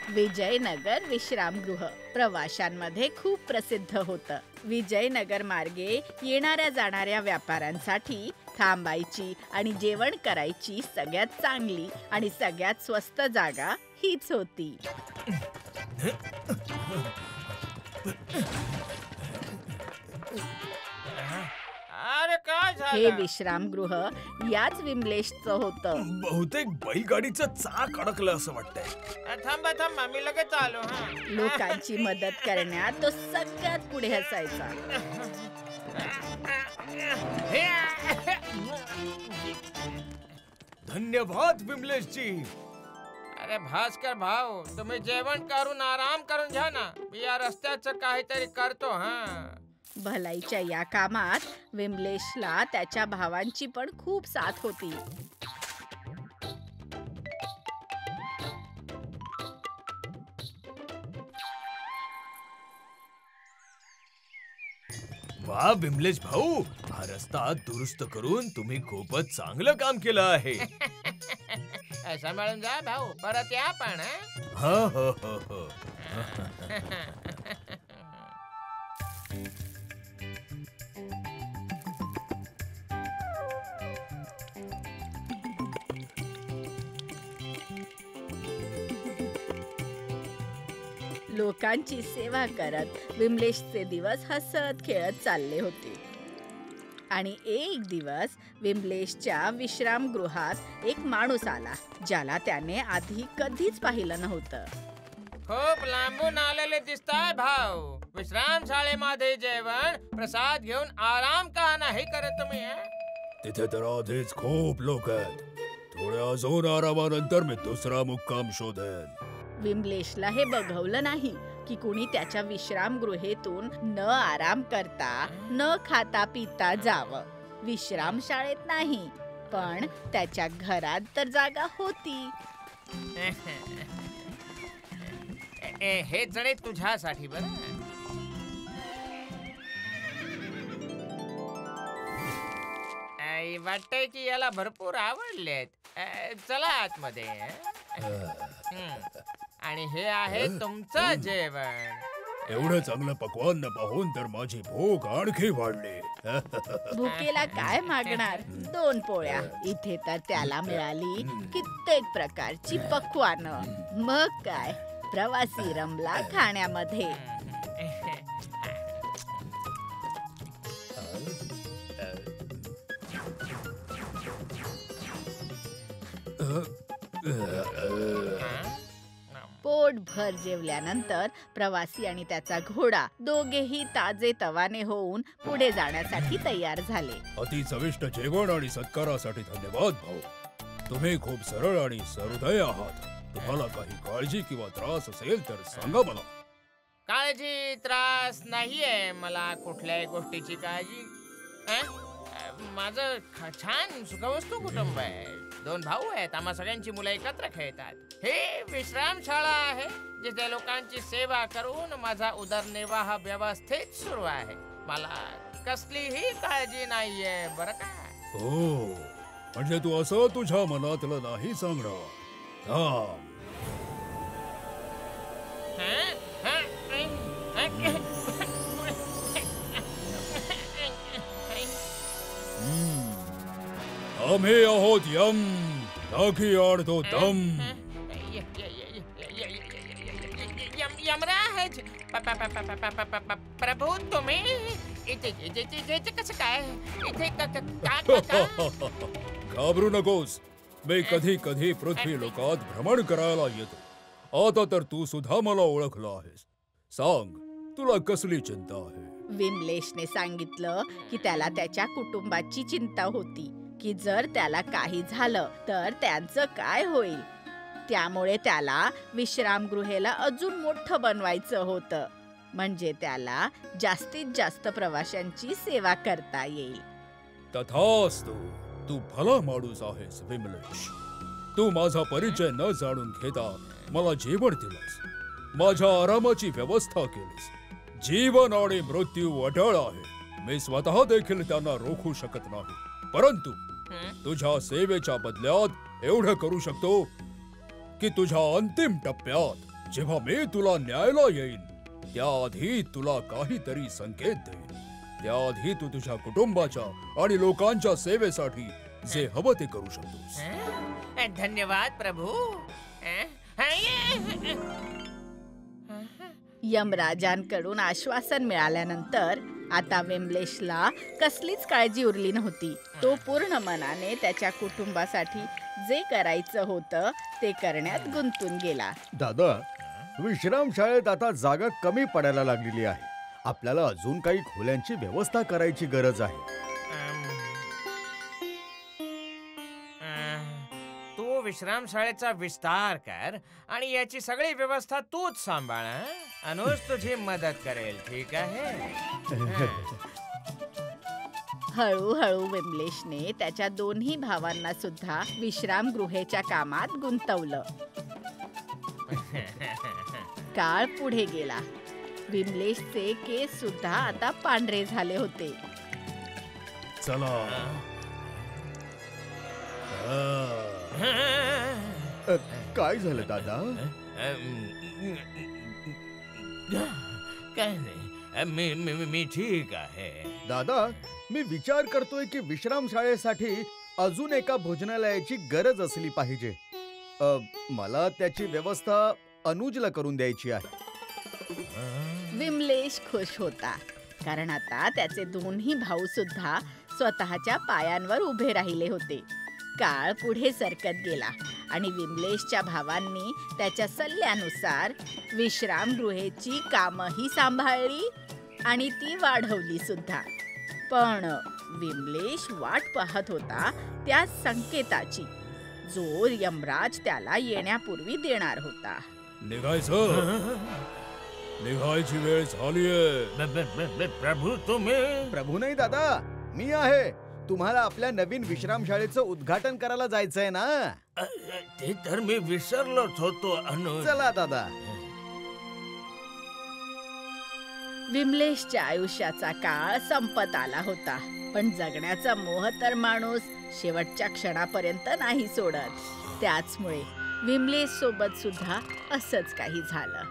विजयनगर विश्रामगृह प्रवाशांमध्ये खूप प्रसिद्ध होतं. विजयनगर मार्गे येणाऱ्या जाणाऱ्या व्यापाऱ्यांसाठी थांबायची आणि जेवण करायची सगळ्यात चांगली आणि सगळ्यात स्वस्त जागा हीच होती. अरे काय हे झालं? विश्रामगृह याच विमलेशचं होतं. बहुतेक बैलगाडीचं चाक अडकलं असं वाटतंय. थांबा मी लगेच आलो. हा लोकांची मदत करण्यात तो सगळ्यात पुढे असायचा. धन्यवाद विमलेशजी. अरे भास्कर भाऊ, तुम्ही जेवण करून आराम करून घ्या ना. मी या रस्त्याचं काहीतरी करतो. हा भलाईच्या या कामात विमलेशला त्याच्या भावांची पण खूप साथ होती. वा विमलेश भाऊ, हा रस्ता दुरुस्त करून तुम्ही खूपच चांगलं काम केलं आहे. सांभाळून जा भाऊ, परत या पण. हा हो हो हो. लोकांची सेवा करत विमलेशचे दिवस हसत खेळत चालले होते. आणि एक दिवस विमलेशच्या विश्रामगृहात एक माणूस आला ज्याला त्याने आधी कधीच पाहिलं नव्हतं. खूप लांबून आलेले दिसताय भाऊ. विश्राम शाळेमध्ये जेवण प्रसाद घेऊन आराम का नाही करत तुम्ही? तिथे तर आधीच खूप लोक आहेत. थोड्या अजून आरामानंतर मी दुसरा मुक्काम शोधेन. विमलेशला हे बघवलं नाही की कुणी त्याच्या विश्रामगृहेतून न आराम करता न खाता पिता जावं. विश्राम शाळेत नाही, पण त्याच्या घरात तर जागा होती. हे जणे तुझ्यासाठी बरं. वाटतंय की याला भरपूर आवडलेत. चला आतमध्ये. आणि हे आहे तुमचं जेवण. एवढं चांगलं पक्वान पाहून तर माझी भूक आणखी वाढली. भुकेला काय मागणार? 2 पोळ्या. इथे तर त्याला मिळाली कित्येक प्रकारची पक्वानं. मग काय, प्रवासी रमला खाण्यामध्ये. पोटभर जेवल्यानंतर प्रवासी आणि त्याचा घोडा दोघेही ताजे तवाने होऊन पुढे जाण्यासाठी तयार झाले. अति चविष्ट जेवण आणि सत्कारासाठी धन्यवाद भाऊ. तुम्ही खूप सरळ आणि सहृदय आहात. तुम्हाला काही काळजी किंवा त्रास असेल तर सांगा मला. काळजी त्रास नाहीये मला कुठल्याही गोष्टीची काळजी. माझं छान सुखवस्तू कुटुंब आहे. 2 भाऊ आहेत. आम्हा सगळ्यांची मुलं एकत्र खेळतात. हे विश्रामशाळा आहे जिथे लोकांची सेवा करून माझा उदरनिर्वाह व्यवस्थित सुरू आहे. मला कसलीही काळजी नाहीये बरं का. हो, म्हणजे तू असं तुझ्या मनातलं नाही सांगणार. आम्ही आहोत यम, टाकी आडतो दम. यमराज प्रभू, तुम्ही इथे कसं काय? घाबरू नकोस. मी कधी कधी पृथ्वी लोकात भ्रमण करायला येतो. आता तर तू सुद्धा मला ओळखला आहेस. सांग, तुला कसली चिंता आहे? विमलेशने सांगितलं की त्याला त्याच्या कुटुंबाची चिंता होती की जर त्याला काही झालं तर त्यांचं काय होईल. त्यामुळे त्याला विश्रामगृहेला अजून मोठं बनवायचं होतं, म्हणजे त्याला जास्तीत जास्त प्रवाशांची सेवा करता येईल. तथास्तु. तू भला माणूस आहेस विमलेश. तू माझा परिचय न जाणून घेता मला जेवण दिलंस, माझ्या आरामाची व्यवस्था केलीस. जीवन आणि मृत्यू अटळ आहे. मी स्वतः देखील त्यांना रोखू शकत नाही, परंतु तुझ्या सेवेच्या बदल्यात एवढं करू शकतो की तुझ्या अंतिम टप्प्यात जेव्हा मी तुला न्यायला येईन त्याआधी तुला काहीतरी संकेत देईन. त्याआधी तू तुझ्या कुटुंबाच्या आणि लोकांच्या सेवेसाठी जे हवं ते करू शकतोस. धन्यवाद प्रभू. यमराजांकडून आश्वासन मिळाल्यानंतर आता विमलेशला कसलीच काळजी उरली नव्हती. तो पूर्ण मनाने त्याच्या कुटुंबासाठी जे करायचं होतं ते करण्यात गुंतून गेला. दादा, विश्रामशाळेत आता जागा कमी पडायला लागलेली आहे. आपल्याला अजून काही खोल्यांची व्यवस्था करायची गरज आहे. तू विश्रामशाळेचा विस्तार कर आणि याची सगळी व्यवस्था तूच सांभाळ. अनुज तुझी मदत करेल, ठीक आहे? हळूहळू विमलेशने त्याच्या दोन्ही भावांना सुद्धा विश्रामगृहेच्या कामात गुंतवलं. काळ पुढे गेला. विमलेशचे केस सुद्धा आता पांढरे झाले होते. चला. काय झालं दादा? काय नाही, मी ठीक आहे. दादा, मी विचार करतोय की विश्रामशाळेसाठी अजून एका भोजनालयाची गरज असली पाहिजे. मला त्याची व्यवस्था अनुजला करून द्यायची आहे. विमलेश खुश होता कारण आता त्याचे दोन्ही भाऊ सुद्धा स्वतःच्या पायांवर उभे राहिले होते. काळ पुढे सरकत गेला आणि विमलेशच्या भावांनी त्याच्या सल्ल्यानुसार विश्रामगृहेची कामही सांभाळली आणि ती वाढवली सुद्धा. पण विमलेश वाट पाहत होता त्या संकेताची जो यमराज त्याला येण्यापूर्वी देणार होता. निघायची वेळ झालीये. प्रभू तुम्ही? प्रभू नाही दादा, मी आहे. तुम्हाला आपल्या नवीन विश्रामशाळेचं उद्घाटन करायला जायचंय ना? ते तर मी विसरलोच होतो अनुज. चला दादा. विमलेशच्या आयुष्याचा काळ संपत आला होता, पण जगण्याचा मोह तर माणूस शेवटच्या क्षणापर्यंत नाही सोडत. त्याचमुळे विमलेश सोबत सुद्धा असंच काही झालं.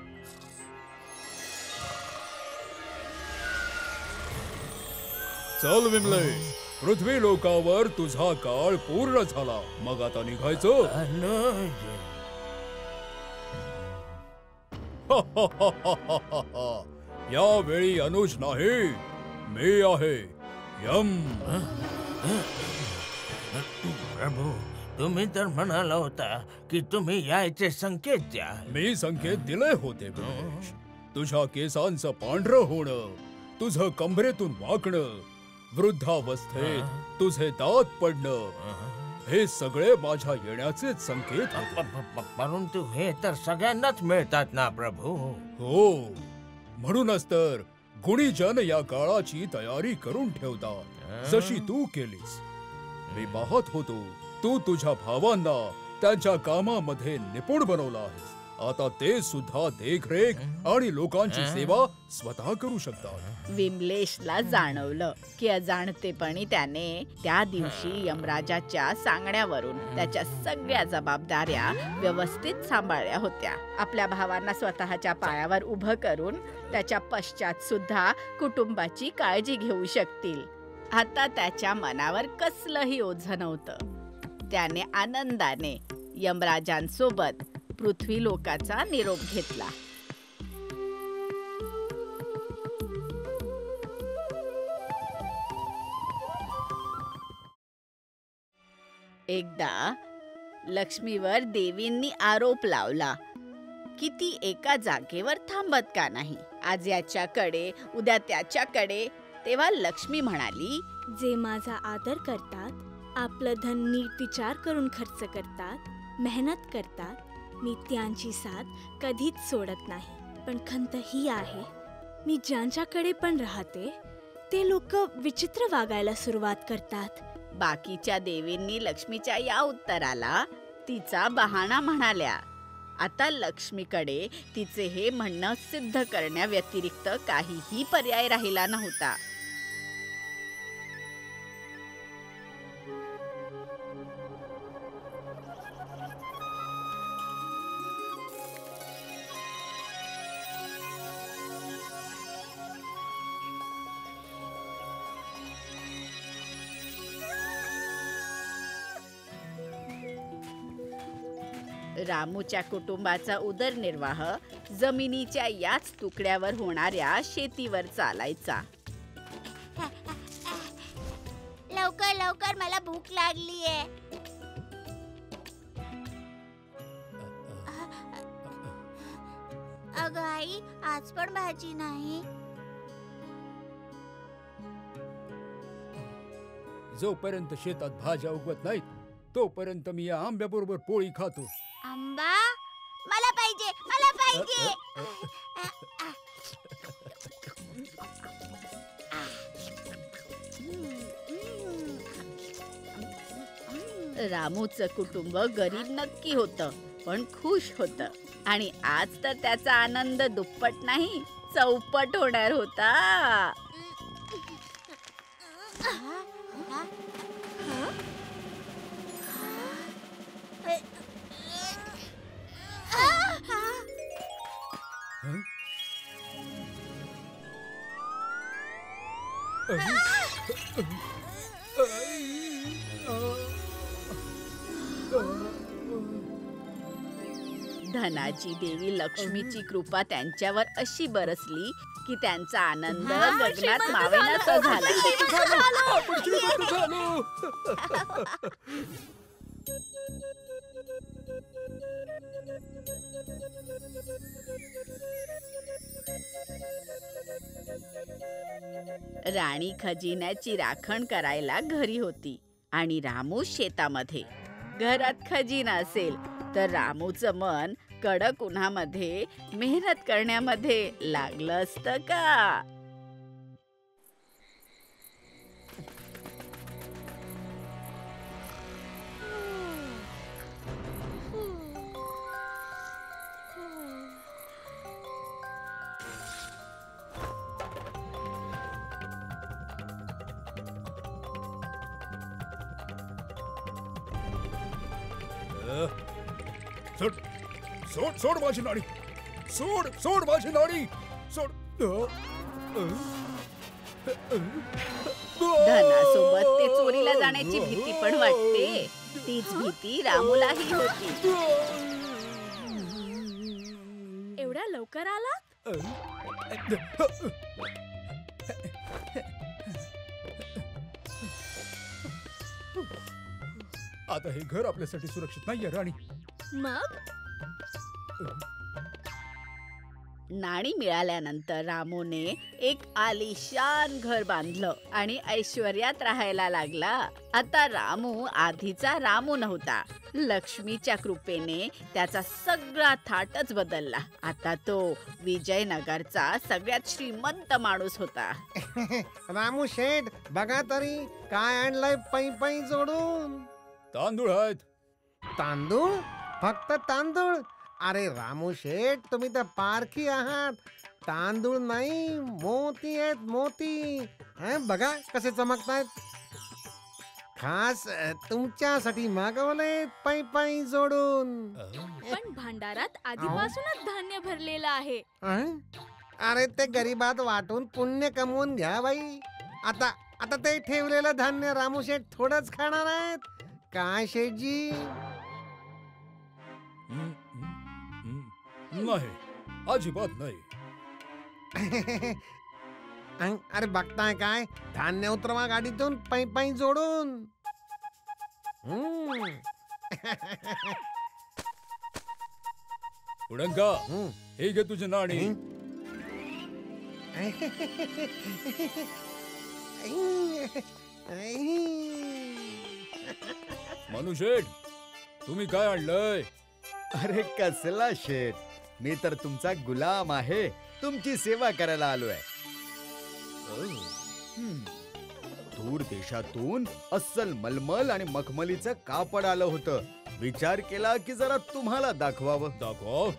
चल विमलेश, पृथ्वी लोकावर तुझा काळ पूर्ण झाला. मग आता निघायचं. अनुज, यावेळी अनुज नाही, मी आहे यम. प्रभू तुम्ही तर म्हणाला होता की तुम्ही यायचे संकेत द्या. मी संकेत दिले होते विमलेश. तुझ्या केसांचं पांढरं होणं, तुझं कंबरेतून वाकणं, वृद्धावस्थेत तुझे दात पडणं, हे सगळे माझ्या येण्याचेच संकेत होते. परंतु हे तर सगळ्यांनाच मिळतात ना प्रभू. हो, म्हणूनच तर गुणीजन या काळाची तयारी करून ठेवतात, जशी तू केलीस. मी पाहत होतो तू तुझ्या भावांना त्यांच्या कामामध्ये निपुण बनवला आहेस. आता ते सुद्धा देखरेख आणि लोकांची सेवा स्वतः करू शकतात. विमलेशला जाणवलं की अजाणतेपणी त्याने त्या दिवशी यमराजाच्या सांगण्यावरून त्याच्या सगळ्या जबाबदाऱ्या व्यवस्थित सांभाळल्या होत्या. आपल्या भावांना स्वतःच्या पायावर उभं करून त्याच्या पश्चात सुद्धा कुटुंबाची काळजी घेऊ शकतील. आता त्याच्या मनावर कसलंही ओझं नव्हतं. त्याने आनंदाने यमराजांसोबत पृथ्वी लोकाचा निरोप घेतला. एकदा लक्ष्मीवर देवींनी आरोप लावला की ती एका जागेवर थांबत का नाही. आज याच्याकडे उद्या त्याच्याकडे. तेव्हा लक्ष्मी म्हणाली, जे माझा आदर करतात, आपलं धन नीट विचार करून खर्च करतात, मेहनत करतात, मी त्यांची साथ कधीच सोडत नाही. पण खंत ही आहे, मी ज्यांच्याकडे पण राहते ते लोक विचित्र वागायला सुरुवात करतात. बाकीच्या देवींनी लक्ष्मीच्या या उत्तराला तिचा बहाणा म्हणाल्या. आता लक्ष्मीकडे तिचे हे म्हणणं सिद्ध करण्याव्यतिरिक्त काहीही पर्याय राहिला नव्हता. रामूच्या कुटुंबाचा उदरनिर्वाह जमिनीच्या याच तुकड्यावर होणाऱ्या शेतीवर चालायचा. लवकर लवकर मला भूक लागलीये. अगं आई, आज पण भाजी नाही. जोपर्यंत शेतात भाज्या उगवत नाहीत तोपर्यंत मी या आंब्याबरोबर पोळी खातो. आंबा मला पाहिजे, मला पाहिजे. रामूचं कुटुंब गरीब नक्की होतं, पण खुश होतं. आणि आज तर त्याचा आनंद दुप्पट नाही, चौपट होणार होता. धनाची देवी लक्ष्मीची कृपा त्यांच्यावर अशी बरसली की त्यांचा आनंद गगनात मावेनासा झाला. राणी खजिन्याची राखण करायला घरी होती आणि रामू शेतामध्ये. घरात खजिना असेल तर रामूचं मन कडक उन्हामध्ये मेहनत करण्यामध्ये लागलं असतं का? सोड सोड सोड माझी नाडी, सोड सोड माझी नाडी, सोड. धनासोबत ते चोरीला जाण्याची भीती पण वाटते. तीच भीती रामूलाही होती. एवढ्या लवकर आला? आता हे घर आपल्यासाठी सुरक्षित नाहीये राणी. मग नाणी मिळाल्यानंतर रामूने एक आलिशान घर बांधलं आणि ऐश्वर्यात राहायला लागला. आता रामू आधीचा रामू नव्हता. लक्ष्मीच्या कृपेने त्याचा सगळा थाटच बदलला. आता तो विजयनगरचा सगळ्यात श्रीमंत माणूस होता. रामू शेठ, बघा तरी काय आणलंय पै पै जोडून. तांदूळ आहेत. तांदूळ? फक्त तांदूळ? अरे रामू शेठ, तुम्ही तर पारखी आहात. तांदूळ नाही, मोती आहेत, मोती. बघा कसे चमकतायत. खास तुमच्यासाठी मागवले पै पै जोडून. पण भांडारात आधीपासूनच धान्य भरलेलं आहे. अरे ते गरीबात वाटून पुण्य कमवून घ्या बाई. आता आता ते ठेवलेलं धान्य रामू शेठ थोडंच खाणार आहेत काय शेठजी? नाही, अजिबात नाही. अरे बघताय काय, धान्य उतरवा गाडीतून पै पै जोडून. उडंका, हे घे तुझी नाणी. मनुशेठ, तुम्ही काय आणलंय? अरे कसला शेठ, मी तर तुमचा गुलाम आहे. तुमची सेवा करायला आलोय. दूर देशातून अस्सल मलमल आणि मखमलीचं कापड आलं होतं. विचार केला की जरा तुम्हाला दाखवावं. दाखव.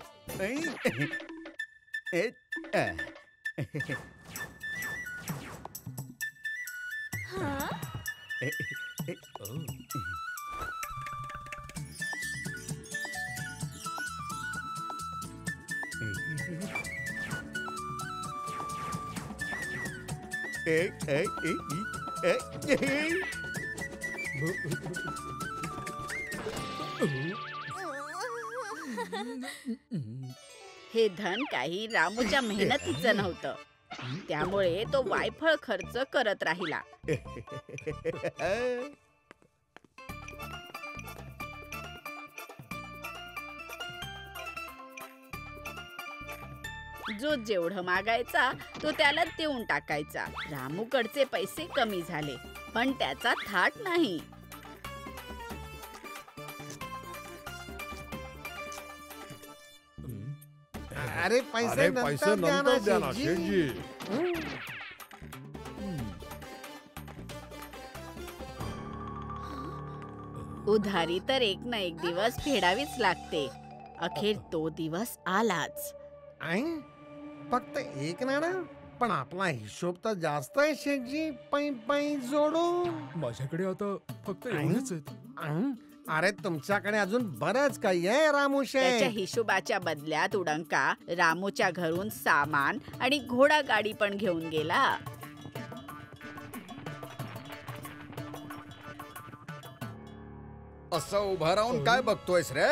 हे धन काही रामूच्या मेहनतीचं नव्हतं, त्यामुळे तो वायफळ खर्च करत राहिला. जो जेवढं मागायचा तो त्याला देऊन टाकायचा. रामूकडचे पैसे कमी झाले, पण त्याचा थाट नाही. अरे पैसे नंतर द्या ना शेठजी. उधारी तर एक ना एक दिवस फेडावीच लागते. अखेर तो दिवस आलाच. आई, फक्त एक नाणं? पण आपला हिशोब तर जास्त आहे शेठजी. पै पै जोडू. माझ्याकडे आता फक्त एवढेच आहेत. अरे तुमच्याकडे अजून बरंच काही आहे रामू त्याच्या शेठ. हिशोबाच्या बदल्यात उडंका रामूच्या घरून सामान आणि घोडा गाडी पण घेऊन गेला. असं उभा राहून काय बघतोयस रे?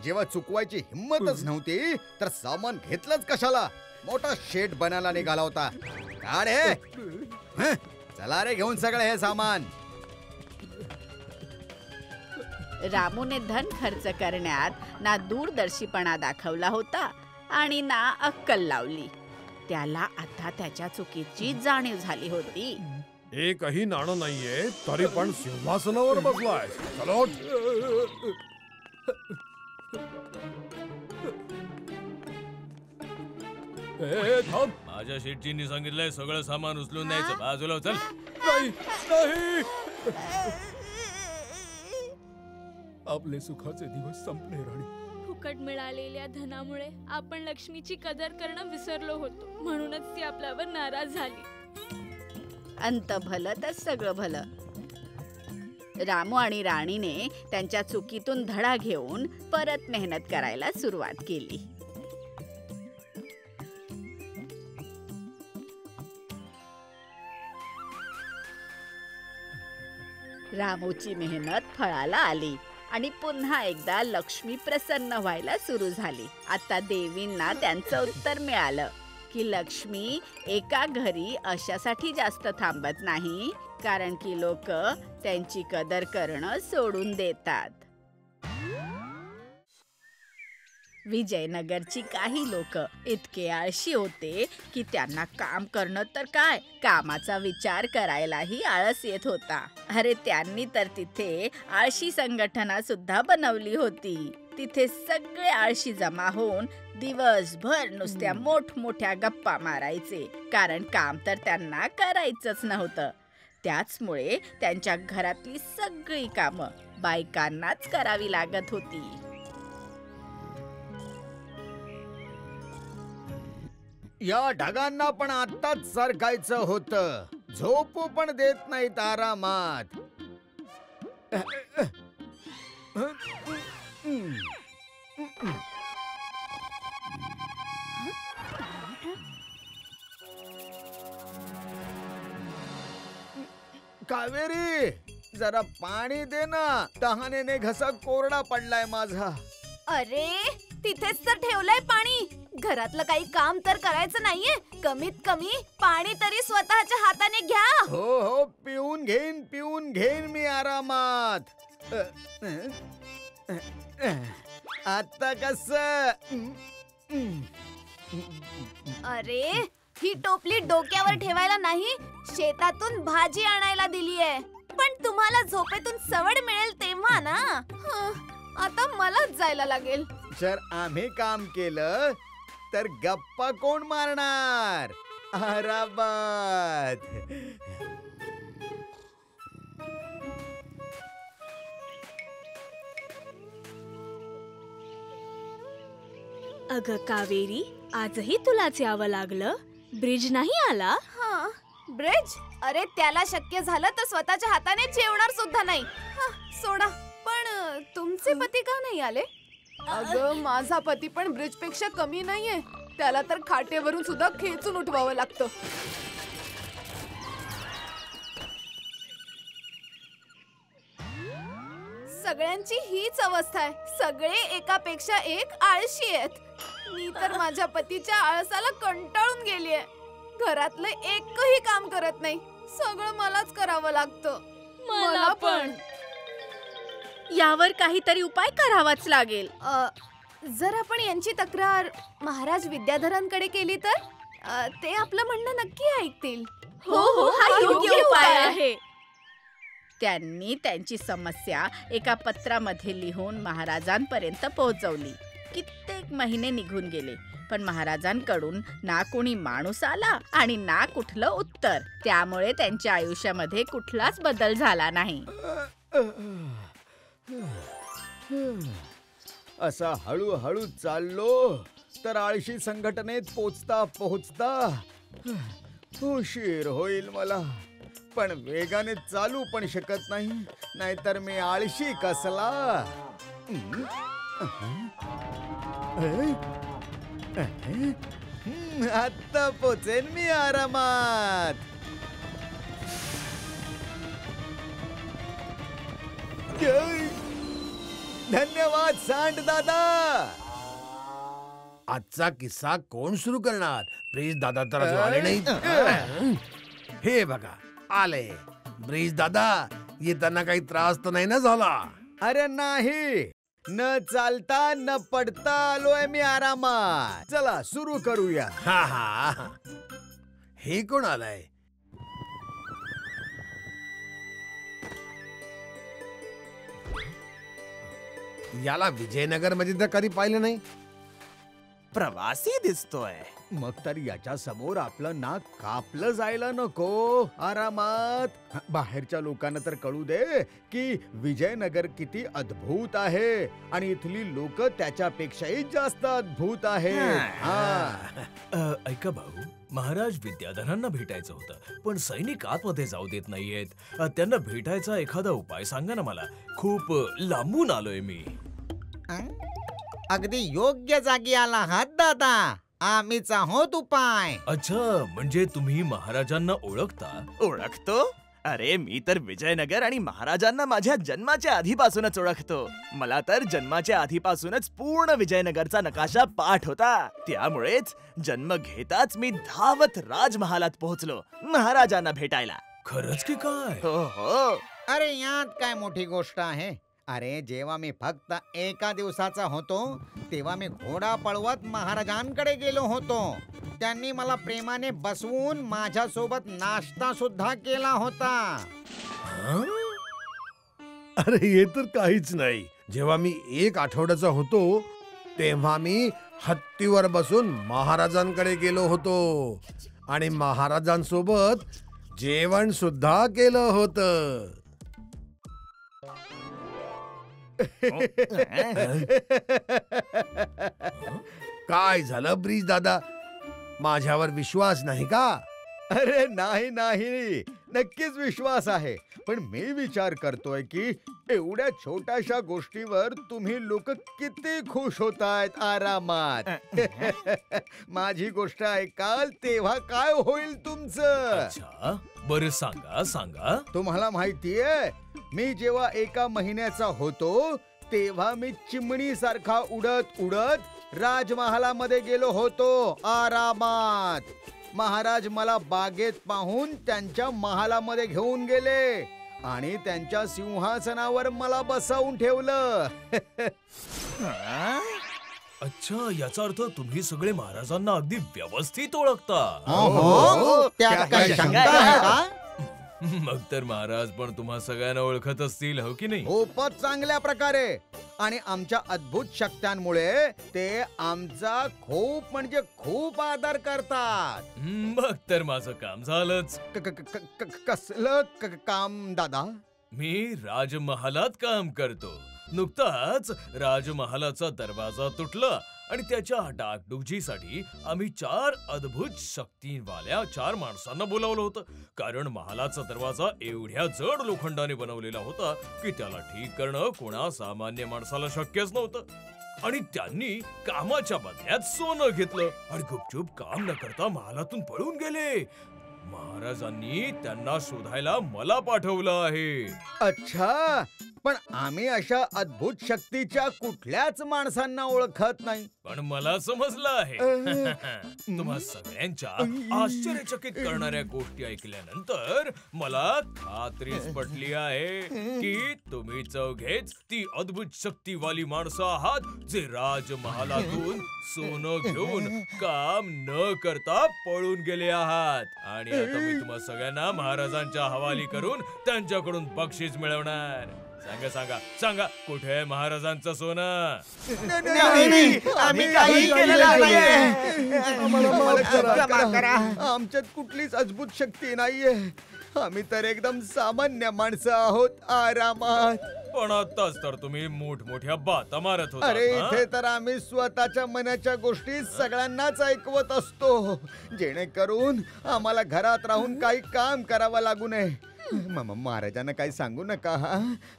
जेव्हा चुकवायची हिम्मतच नव्हती तर सामान घेतलंच कशाला? मोठा शेठ बनायला निघाला होता. काढ हे. हं? चला रे घेऊन सगळं हे सामान. रामूने धन खर्च करण्यात ना दूरदर्शीपणा दाखवला होता आणि ना अक्कल लावली. त्याला आता त्याच्या चुकीची जाणीव झाली होती. एकही नाणं नाहीये तरी पण सिंहासनावर बसलाय. चला उठ. थांब. माझ्या शेठजींनी सांगितलंय सगळं सामान उचलून न्यायचं. बाजूला चल. नाही नाही. आपले सुखाचे दिवस संपले राणी. फुकट मिळालेल्या धनामुळे आपण लक्ष्मीची कदर करणं विसरलो होतो, म्हणूनच ती आपल्यावर नाराज झाली. अंत भलं तर सगळं भलं. रामू आणि राणीने त्यांच्या चुकीतून धडा घेऊन परत मेहनत करायला सुरुवात केली. रामूची मेहनत फळाला आली आणि पुन्हा एकदा लक्ष्मी प्रसन्न व्हायला सुरू झाली. आता देवींना त्यांचं उत्तर मिळालं की लक्ष्मी एका घरी अशासाठी जास्त थांबत नाही, कारण की लोक त्यांची कदर करणं सोडून देतात. विजयनगरची काही लोक इतके आळशी होते की त्यांना काम करणं तर काय, कामाचा विचार करायलाही आळस येत होता. अरे त्यांनी तर तिथे आळशी संघटना सुद्धा बनवली होती. तिथे सगळे आळशी जमा होऊन दिवसभर नुसत्या मोठमोठ्या गप्पा मारायचे, कारण काम तर त्यांना करायचंच नव्हतं. त्याचमुळे त्यांच्या घरातली सगळी कामं बायकांनाच करावी लागत होती. या ढगांना पण आत्ताच सरकायचं होतं. झोपू पण देत नाहीत आरामात. कावेरी, जरा पाणी दे ना. तहानेने घसा कोरडा पडलाय माझा. अरे तिथेच तर ठेवलंय पाणी. घरातलं काही काम तर करायचं नाहीये. कमीत कमी पाणी तरी स्वतःच्या हाताने घ्या. हो हो, पिऊन घेईन मी आरामात. आता कस? अरे ही टोपली डोक्यावर ठेवायला नाही, शेतातून भाजी आणायला दिलीये. पण तुम्हाला झोपेतून सवड मिळेल तेव्हा ना. आता मलाच जायला लागेल. जर आम्ही काम केलं तर गप्पा कोण मारणार? आरामात. अगं कावेरी, आजही तुलाच यावं लागलं? ब्रिज नाही आला? हा, ब्रिज? अरे त्याला शक्य झालं तर स्वतःच्या हाताने जेवणार सुद्धा नाही. सोडा. पण तुमचे पती का नाही आले? अगं माझा पती पण ब्रिज पेक्षा कमी नाहीये. त्याला तर खाटेवरून सुद्धा खेचून उठवावं लागतं. सगळ्यांची हीच अवस्था आहे. सगळे एकापेक्षा एक आळशी आहेत. मी तर माझ्या पतीच्या आळसाला कंटाळून गेलीये. घरातलं एकही काम करत नाही. सगळं मलाच करावं लागतं. मला पण. यावर काहीतरी उपाय करावाच लागेल. जर आपण यांची तक्रार महाराज विद्याधरांकडे केली तर ते आपलं म्हणणं नक्की ऐकतील. हो हो, हा योग्य उपाय आहे. त्यांनी त्यांची समस्या एका पत्रामध्ये लिहून महाराजांपर्यंत पोहोचवली. कित्येक महिने निघून गेले, पण महाराजांकडून ना कोणी माणूस आला आणि ना कुठलं उत्तर. त्यामुळे त्यांच्या आयुष्यामध्ये कुठलाच बदल झाला नाही. असा हळूहळू चाललो तर आळशी संघटनेत पोहोचता उशीर होईल मला. पण वेगाने चालू पण शकत नाही, नाहीतर मी आळशी कसला. आता पोचेन मी आरामात. धन्यवाद सांड दादा. आजचा किस्सा कोण सुरू करणार? ब्रीज दादा तर अजून आले नाही. हे बघा आले ब्रीज दादा. येताना काही त्रास तर नाही ना झाला? अरे नाही, न चालता न पडता आलोय मी आरामात. चला सुरू करूया. हा हा, हे कोण आलाय? याला विजयनगर मध्ये तर कधी पाहिलं नाही. प्रवासी दिसतोय. मग तर याच्या समोर आपलं नाक कापलं जायला नको. आरामात. बाहेरच्या लोकांना तर कळू दे की विजयनगर किती अद्भुत आहे आणि इथली लोक त्याच्यापेक्षाही जास्त अद्भुत आहेत. ऐका भाऊ, महाराज विद्याधरांना भेटायचं होतं, पण सैनिक आतमध्ये जाऊ देत नाहीयेत. त्यांना भेटायचा एखादा उपाय सांगा ना मला. खूप लांबून आलोय मी. अगदी योग्य जागी आला आहात दादा. आम्हीच आहोत उपाय. अच्छा, म्हणजे तुम्ही महाराजांना ओळखता? ओळखतो? अरे मी तर विजयनगर आणि महाराजांना माझ्या जन्माच्या आधीपासूनच ओळखतो. मला तर जन्माच्या आधीपासूनच पूर्ण विजयनगरचा नकाशा पाठ होता. त्यामुळेच जन्म घेताच मी धावत राजमहालात पोहोचलो महाराजांना भेटायला. खरंच की काय? हो हो. अरे यात काय मोठी गोष्ट आहे. अरे जेव्हा मी फक्त एका दिवसाचा होतो तेव्हा मी घोडा पळवत महाराजांकडे गेलो होतो. त्यांनी मला प्रेमाने बसवून माझ्या सोबत नाश्ता सुद्धा केला होता. अरे हे तर काहीच नाही. जेव्हा मी 1 आठवड्याचा होतो तेव्हा मी हत्तीवर बसून महाराजांकडे गेलो होतो आणि महाराजांसोबत जेवण सुद्धा केलं होतं. काय झालं ब्रीज दादा? माझ्यावर विश्वास नाही का? अरे नाही नाही, नक्कीच विश्वास आहे. पण मी विचार करतोय की एवढ्या छोट्याशा गोष्टीवर तुम्ही लोक किती खुश होतायत आरामात. माझी गोष्ट ऐकाल तेव्हा काय होईल तुमचं? अच्छा, बरं सांगा सांगा. तुम्हाला माहितीये, मी जेव्हा 1 महिन्याचा होतो तेव्हा मी चिमणी सारखा उडत उडत राजमहालामध्ये गेलो होतो आरामात. महाराज मला बागेत पाहून त्यांच्या महालामध्ये घेऊन गेले आणि त्यांच्या सिंहासनावर मला बसवून ठेवलं. अच्छा, याचा अर्थ तुम्ही सगळे महाराजांना अगदी व्यवस्थित ओळखता. त्यात काही शंका आहे का? मग तर महाराज पण तुम्हा सगळ्यांना ओळखत असतील, हो की नाही? खूपच चांगल्या प्रकारे. आणि आमच्या अद्भुत शक्त्यांमुळे ते आमचा खूप म्हणजे खूप आदर करतात. मग तर माझं काम झालंच. कसलं काम दादा? मी राजमहालात काम करतो. नुकताच राजमहालाचा दरवाजा तुटला आणि त्याच्या डागडुजीसाठी आम्ही 4 अद्भुत शक्तीवाल्या 4 माणसांना बोलावलं होतं. कारण महालाचा दरवाजा एवढ्या जड लोखंडाने बनवलेला होता की त्याला ठीक करणं कोणा सामान्य माणसाला शक्यच नव्हतं. आणि त्यांनी कामाच्या बदल्यात सोनं घेतलं आणि गुपचूप काम न करता महालातून पळून गेले. महाराजांनी त्यांना शोधायला मला पाठवलं आहे. अच्छा, पण आम्ही अशा अद्भुत शक्तीच्या कुठल्याच माणसांना ओळखत नाही. पण मला समजलं आहे. तुम्हा सगळ्यांच्या आश्चर्यचकित करणाऱ्या गोष्टी ऐकल्यानंतर मला खात्रीच पटली आहे की तुम्ही चौघेच ती अद्भुत शक्तीवाली माणसं आहात जे राजमहालातून सोनं घेऊन काम न करता पळून गेले आहात. आणि आता मी तुम्हा सगळ्यांना महाराजांच्या हवाली करून त्यांच्याकडून बक्षीस मिळवणार. सांगा सांगा सांगा, कुठे आहे महाराजांचं सोनं? आम्ही काही केलेलं नाहीये. क्षमा करा. आमच्यात कुठलीच अद्भुत शक्ती नाहीये. आम्ही तर एकदम सामान्य माणसं आहोत, आरामात. पण आताच तर तुम्ही मोठमोठ्या बाता मारत होता. अरे इथे तर आम्ही स्वतःच्या मनाच्या गोष्टी सगळ्यांनाच ऐकवत असतो, जेणेकरून आम्हाला घरात राहून काही काम करावं लागू नये. महाराजांना काही सांगू नका.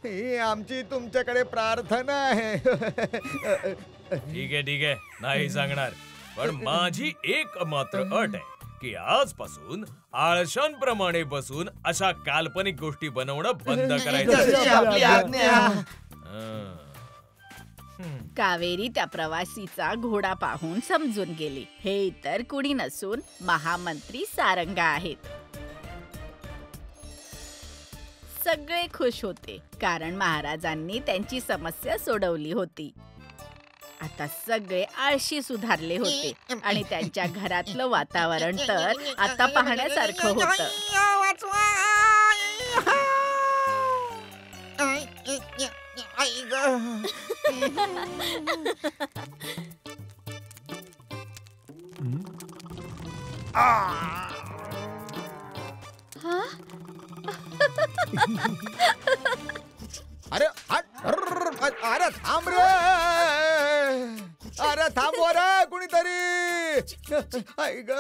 ही आमची तुमच्याकडे प्रार्थना आहे. ठीक आहे ठीक आहे, नाही सांगणार. पण माझी एक मात्र अट आहे की आजपासून आळशांप्रमाणे बसून अशा काल्पनिक गोष्टी बनवणं बंद करायचं. कावेरी त्या प्रवासीचा घोडा पाहून समजून गेली, हे इतर कुणी नसून महामंत्री सारंगा आहेत. सगळे खुश होते कारण महाराजांनी त्यांची समस्या सोडवली होती. आता सगळे आळशी सुधारले होते आणि त्यांच्या घरातलं वातावरण तर आता पाहण्यासारखं होतं. अरे अरे थांब रे. अरे थांबव रे कुणीतरी. आई ग,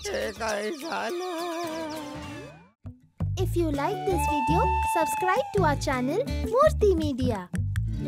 हे काय झालं? If you like this video, subscribe to our channel Murthy Media.